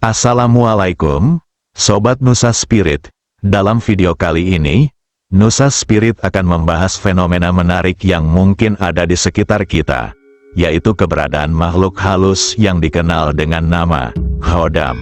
Assalamualaikum, Sobat Nusa Spirit. Dalam video kali ini, Nusa Spirit akan membahas fenomena menarik yang mungkin ada di sekitar kita, yaitu keberadaan makhluk halus yang dikenal dengan nama Khodam.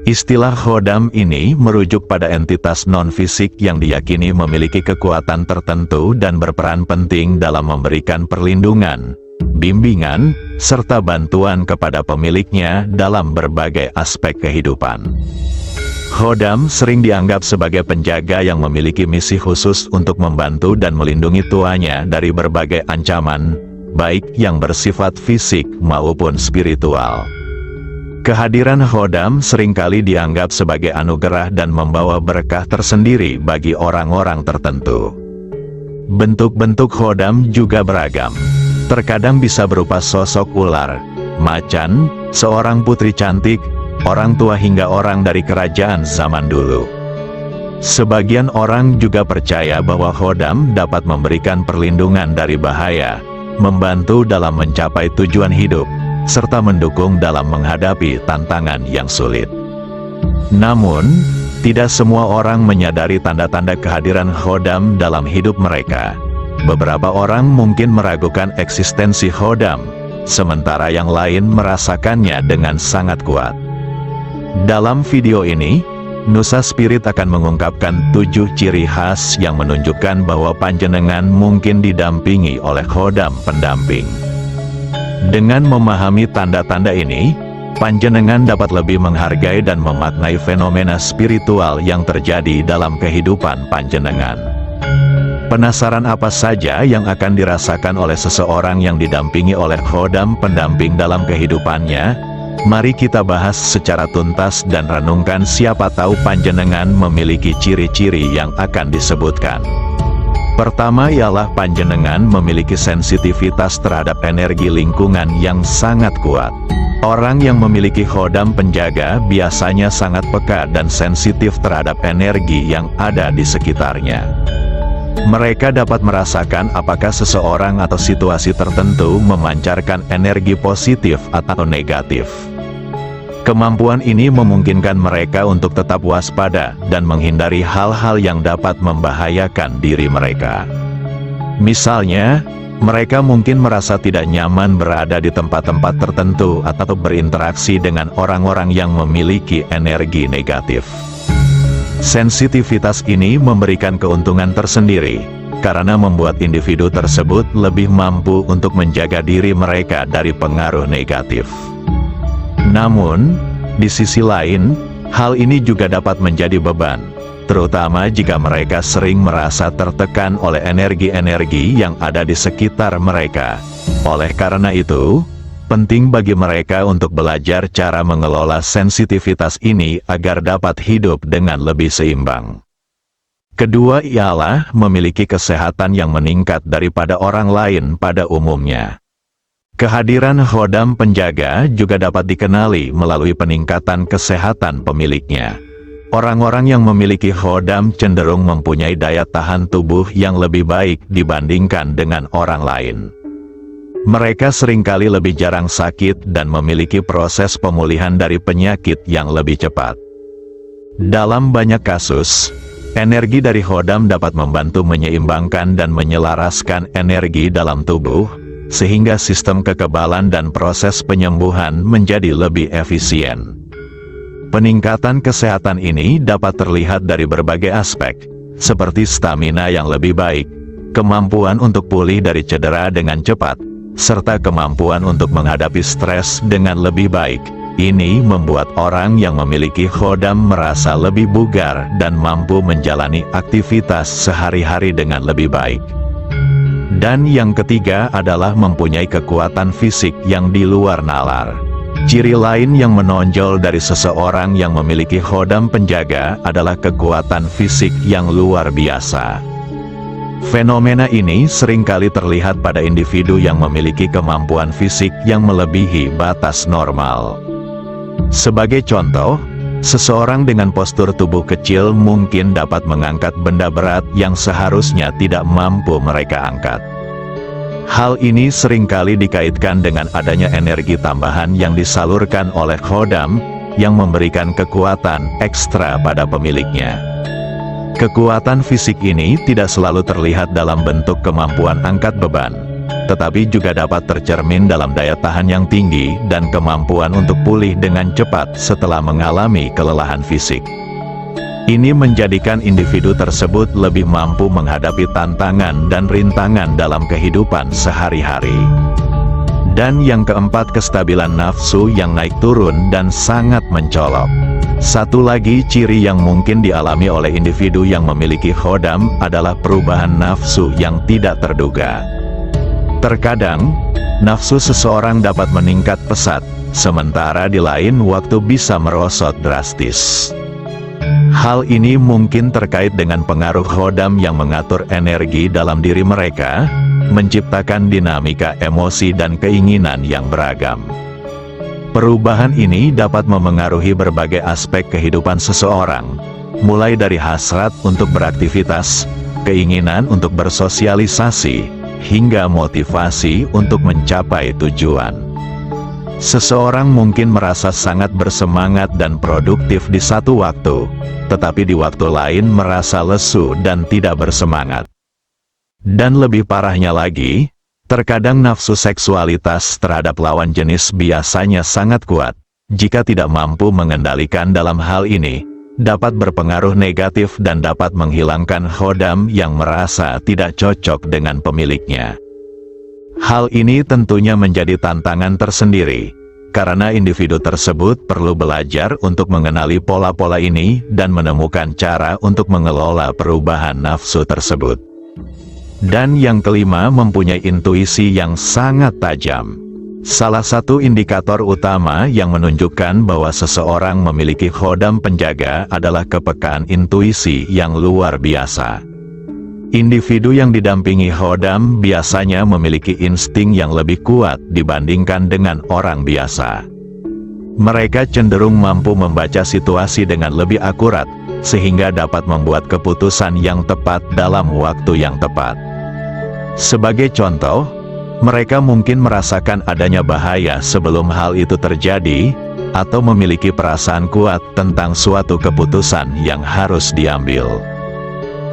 Istilah Khodam ini merujuk pada entitas non-fisik yang diyakini memiliki kekuatan tertentu dan berperan penting dalam memberikan perlindungan, bimbingan, serta bantuan kepada pemiliknya dalam berbagai aspek kehidupan. Khodam sering dianggap sebagai penjaga yang memiliki misi khusus untuk membantu dan melindungi tuannya dari berbagai ancaman, baik yang bersifat fisik maupun spiritual. Kehadiran Khodam seringkali dianggap sebagai anugerah dan membawa berkah tersendiri bagi orang-orang tertentu. Bentuk-bentuk Khodam juga beragam. Terkadang bisa berupa sosok ular, macan, seorang putri cantik, orang tua hingga orang dari kerajaan zaman dulu. Sebagian orang juga percaya bahwa Khodam dapat memberikan perlindungan dari bahaya, membantu dalam mencapai tujuan hidup, serta mendukung dalam menghadapi tantangan yang sulit. Namun, tidak semua orang menyadari tanda-tanda kehadiran Khodam dalam hidup mereka. Beberapa orang mungkin meragukan eksistensi Khodam, sementara yang lain merasakannya dengan sangat kuat. Dalam video ini, Nusa Spirit akan mengungkapkan 7 ciri khas yang menunjukkan bahwa panjenengan mungkin didampingi oleh Khodam pendamping. Dengan memahami tanda-tanda ini, panjenengan dapat lebih menghargai dan memaknai fenomena spiritual yang terjadi dalam kehidupan panjenengan. Penasaran apa saja yang akan dirasakan oleh seseorang yang didampingi oleh Khodam pendamping dalam kehidupannya? Mari kita bahas secara tuntas dan renungkan, siapa tahu panjenengan memiliki ciri-ciri yang akan disebutkan. Pertama ialah panjenengan memiliki sensitivitas terhadap energi lingkungan yang sangat kuat. Orang yang memiliki Khodam penjaga biasanya sangat peka dan sensitif terhadap energi yang ada di sekitarnya. Mereka dapat merasakan apakah seseorang atau situasi tertentu memancarkan energi positif atau negatif. Kemampuan ini memungkinkan mereka untuk tetap waspada dan menghindari hal-hal yang dapat membahayakan diri mereka. Misalnya, mereka mungkin merasa tidak nyaman berada di tempat-tempat tertentu atau berinteraksi dengan orang-orang yang memiliki energi negatif. Sensitivitas ini memberikan keuntungan tersendiri, karena membuat individu tersebut lebih mampu untuk menjaga diri mereka dari pengaruh negatif. Namun, di sisi lain, hal ini juga dapat menjadi beban, terutama jika mereka sering merasa tertekan oleh energi-energi yang ada di sekitar mereka. Oleh karena itu, penting bagi mereka untuk belajar cara mengelola sensitivitas ini agar dapat hidup dengan lebih seimbang. Kedua ialah memiliki kesehatan yang meningkat daripada orang lain pada umumnya. Kehadiran Khodam penjaga juga dapat dikenali melalui peningkatan kesehatan pemiliknya. Orang-orang yang memiliki Khodam cenderung mempunyai daya tahan tubuh yang lebih baik dibandingkan dengan orang lain. Mereka seringkali lebih jarang sakit dan memiliki proses pemulihan dari penyakit yang lebih cepat. Dalam banyak kasus, energi dari Khodam dapat membantu menyeimbangkan dan menyelaraskan energi dalam tubuh, sehingga sistem kekebalan dan proses penyembuhan menjadi lebih efisien. Peningkatan kesehatan ini dapat terlihat dari berbagai aspek, seperti stamina yang lebih baik, kemampuan untuk pulih dari cedera dengan cepat, serta kemampuan untuk menghadapi stres dengan lebih baik. Ini membuat orang yang memiliki Khodam merasa lebih bugar dan mampu menjalani aktivitas sehari-hari dengan lebih baik. Dan yang ketiga adalah mempunyai kekuatan fisik yang di luar nalar. Ciri lain yang menonjol dari seseorang yang memiliki Khodam penjaga adalah kekuatan fisik yang luar biasa. Fenomena ini seringkali terlihat pada individu yang memiliki kemampuan fisik yang melebihi batas normal. Sebagai contoh, seseorang dengan postur tubuh kecil mungkin dapat mengangkat benda berat yang seharusnya tidak mampu mereka angkat. Hal ini seringkali dikaitkan dengan adanya energi tambahan yang disalurkan oleh Khodam, yang memberikan kekuatan ekstra pada pemiliknya. Kekuatan fisik ini tidak selalu terlihat dalam bentuk kemampuan angkat beban, tetapi juga dapat tercermin dalam daya tahan yang tinggi dan kemampuan untuk pulih dengan cepat setelah mengalami kelelahan fisik. Ini menjadikan individu tersebut lebih mampu menghadapi tantangan dan rintangan dalam kehidupan sehari-hari. Dan yang keempat, kestabilan nafsu yang naik turun dan sangat mencolok. Satu lagi ciri yang mungkin dialami oleh individu yang memiliki khodam adalah perubahan nafsu yang tidak terduga. Terkadang, nafsu seseorang dapat meningkat pesat, sementara di lain waktu bisa merosot drastis. Hal ini mungkin terkait dengan pengaruh khodam yang mengatur energi dalam diri mereka, menciptakan dinamika emosi dan keinginan yang beragam. Perubahan ini dapat memengaruhi berbagai aspek kehidupan seseorang, mulai dari hasrat untuk beraktivitas, keinginan untuk bersosialisasi, hingga motivasi untuk mencapai tujuan. Seseorang mungkin merasa sangat bersemangat dan produktif di satu waktu, tetapi di waktu lain merasa lesu dan tidak bersemangat. Dan lebih parahnya lagi, terkadang nafsu seksualitas terhadap lawan jenis biasanya sangat kuat. Jika tidak mampu mengendalikan dalam hal ini, dapat berpengaruh negatif dan dapat menghilangkan khodam yang merasa tidak cocok dengan pemiliknya. Hal ini tentunya menjadi tantangan tersendiri, karena individu tersebut perlu belajar untuk mengenali pola-pola ini dan menemukan cara untuk mengelola perubahan nafsu tersebut. Dan yang kelima, mempunyai intuisi yang sangat tajam. Salah satu indikator utama yang menunjukkan bahwa seseorang memiliki khodam penjaga adalah kepekaan intuisi yang luar biasa. Individu yang didampingi khodam biasanya memiliki insting yang lebih kuat dibandingkan dengan orang biasa. Mereka cenderung mampu membaca situasi dengan lebih akurat, sehingga dapat membuat keputusan yang tepat dalam waktu yang tepat. Sebagai contoh, mereka mungkin merasakan adanya bahaya sebelum hal itu terjadi, atau memiliki perasaan kuat tentang suatu keputusan yang harus diambil.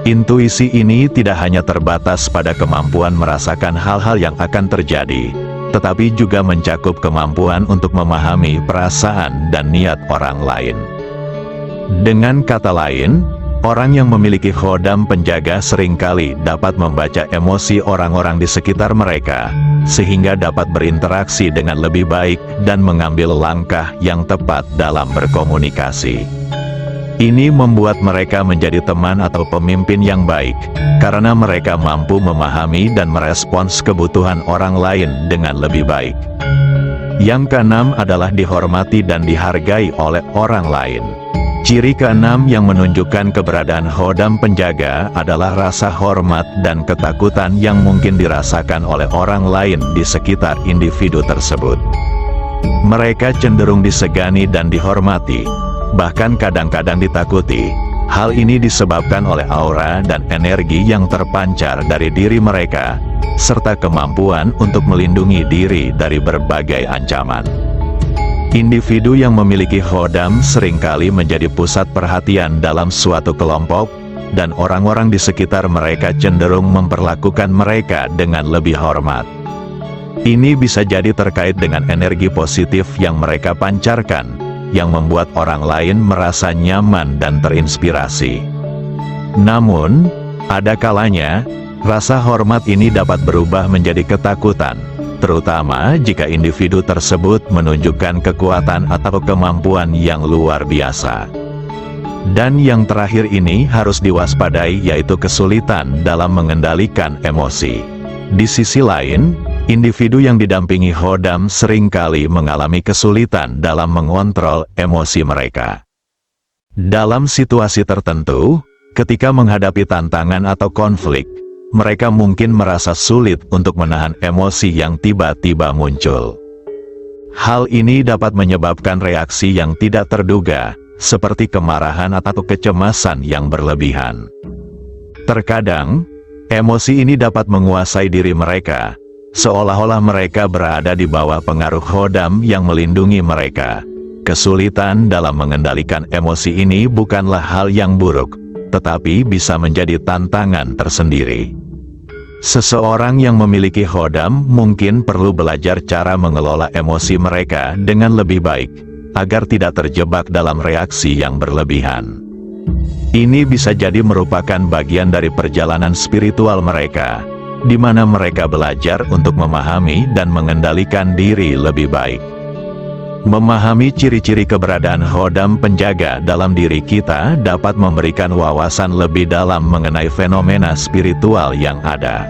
Intuisi ini tidak hanya terbatas pada kemampuan merasakan hal-hal yang akan terjadi, tetapi juga mencakup kemampuan untuk memahami perasaan dan niat orang lain. Dengan kata lain, orang yang memiliki khodam penjaga seringkali dapat membaca emosi orang-orang di sekitar mereka, sehingga dapat berinteraksi dengan lebih baik dan mengambil langkah yang tepat dalam berkomunikasi. Ini membuat mereka menjadi teman atau pemimpin yang baik, karena mereka mampu memahami dan merespons kebutuhan orang lain dengan lebih baik. Yang keenam adalah dihormati dan dihargai oleh orang lain. Ciri keenam yang menunjukkan keberadaan khodam penjaga adalah rasa hormat dan ketakutan yang mungkin dirasakan oleh orang lain di sekitar individu tersebut. Mereka cenderung disegani dan dihormati, bahkan kadang-kadang ditakuti. Hal ini disebabkan oleh aura dan energi yang terpancar dari diri mereka, serta kemampuan untuk melindungi diri dari berbagai ancaman. Individu yang memiliki khodam seringkali menjadi pusat perhatian dalam suatu kelompok, dan orang-orang di sekitar mereka cenderung memperlakukan mereka dengan lebih hormat. Ini bisa jadi terkait dengan energi positif yang mereka pancarkan, yang membuat orang lain merasa nyaman dan terinspirasi. Namun, ada kalanya, rasa hormat ini dapat berubah menjadi ketakutan, terutama jika individu tersebut menunjukkan kekuatan atau kemampuan yang luar biasa. Dan yang terakhir ini harus diwaspadai, yaitu kesulitan dalam mengendalikan emosi. Di sisi lain, individu yang didampingi khodam seringkali mengalami kesulitan dalam mengontrol emosi mereka. Dalam situasi tertentu, ketika menghadapi tantangan atau konflik, mereka mungkin merasa sulit untuk menahan emosi yang tiba-tiba muncul. Hal ini dapat menyebabkan reaksi yang tidak terduga, seperti kemarahan atau kecemasan yang berlebihan. Terkadang, emosi ini dapat menguasai diri mereka, seolah-olah mereka berada di bawah pengaruh khodam yang melindungi mereka, Kesulitan dalam mengendalikan emosi ini bukanlah hal yang buruk, tetapi bisa menjadi tantangan tersendiri. Seseorang yang memiliki khodam mungkin perlu belajar cara mengelola emosi mereka dengan lebih baik, agar tidak terjebak dalam reaksi yang berlebihan. Ini bisa jadi merupakan bagian dari perjalanan spiritual mereka, di mana mereka belajar untuk memahami dan mengendalikan diri lebih baik. Memahami ciri-ciri keberadaan khodam penjaga dalam diri kita dapat memberikan wawasan lebih dalam mengenai fenomena spiritual yang ada.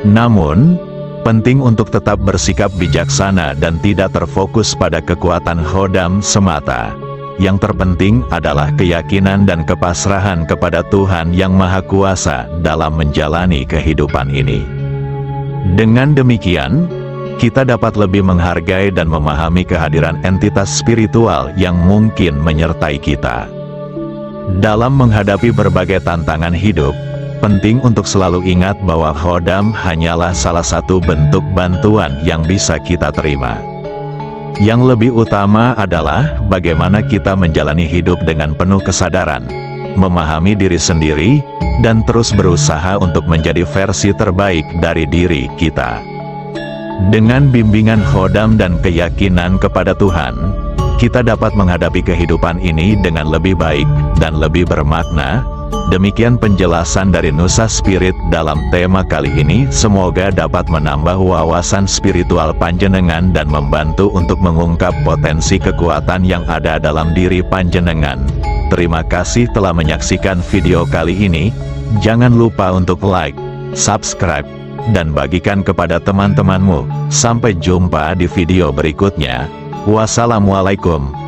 Namun, penting untuk tetap bersikap bijaksana dan tidak terfokus pada kekuatan khodam semata. Yang terpenting adalah keyakinan dan kepasrahan kepada Tuhan Yang Maha Kuasa dalam menjalani kehidupan ini. Dengan demikian, kita dapat lebih menghargai dan memahami kehadiran entitas spiritual yang mungkin menyertai kita. Dalam menghadapi berbagai tantangan hidup, penting untuk selalu ingat bahwa khodam hanyalah salah satu bentuk bantuan yang bisa kita terima. Yang lebih utama adalah bagaimana kita menjalani hidup dengan penuh kesadaran, memahami diri sendiri, dan terus berusaha untuk menjadi versi terbaik dari diri kita. Dengan bimbingan khodam dan keyakinan kepada Tuhan, kita dapat menghadapi kehidupan ini dengan lebih baik dan lebih bermakna. Demikian penjelasan dari Nusa Spirit dalam tema kali ini. Semoga dapat menambah wawasan spiritual panjenengan dan membantu untuk mengungkap potensi kekuatan yang ada dalam diri panjenengan. Terima kasih telah menyaksikan video kali ini. Jangan lupa untuk like, subscribe, dan bagikan kepada teman-temanmu. Sampai jumpa di video berikutnya. Wassalamualaikum